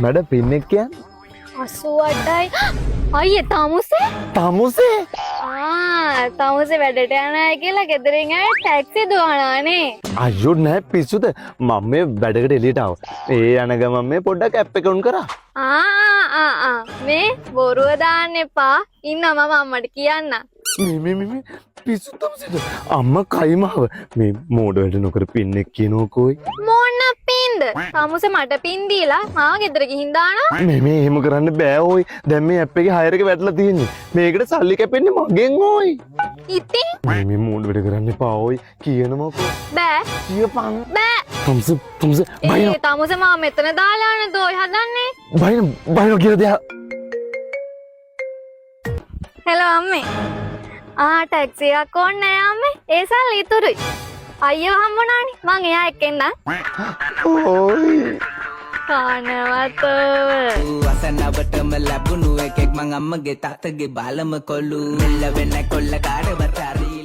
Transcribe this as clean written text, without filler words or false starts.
මැඩ පින්නෙක් කියන් 88යි. අයියේ තමුසේ? තමුසේ තමුසේ වැඩට යන අය කියලා ගෙදරින් අය ටැක්සි දුවනවානේ. අයෝ නෑ පිස්සුද මම මේ වැඩකට එළියට ආව. ඒ යන ගමන් මේ පොඩ්ඩක් ඇප් එක උන් කරා. මේ බොරුව දාන්න එපා. ඉන්න මම අම්මට කියන්න. මේ පිස්සු තමුසේද අම්මා කයිමාව මේ මෝඩ වැඩ නොකර පින්නෙක් කියනෝ කොයි. මොන පින්ද? තමුසේ මට පින් දීලා මාව ගෙදර ගිහින් දානවා. මේ එහෙම කරන්න බෑ ඕයි. දැන් මේ ඇප් එකේ හයර් එක වැටලා තියෙන්නේ. මේකට සල්ලි කැපෙන්නේ මගෙන් ඕයි. ඉතින් මේ මෝඩ වැඩ කරන්න එපා ඕයි. කියනමකෝ. බෑ. කියපන්. බෑ. තමුසේ බයින. තමුසේ මාව මෙතන දාලා නේද ඔය හදන්නේ? බයින කියලා දෙයා. හෙලෝ අම්මේ. ටැක්සි එකක් ඕනේ අම්මේ. ඒ සල්ලි ඉතුරුයි. අයියෝ හම්බුණානේ. මං එයා එක්ක එන්නම්. ඕයි. කනවත. අසනවටම ලැබුණු එකෙක් මං අම්මගේ තාත්තගේ බාලම කොල්ලු. මෙල්ල වෙන්න කොල්ල කාඩ බතරි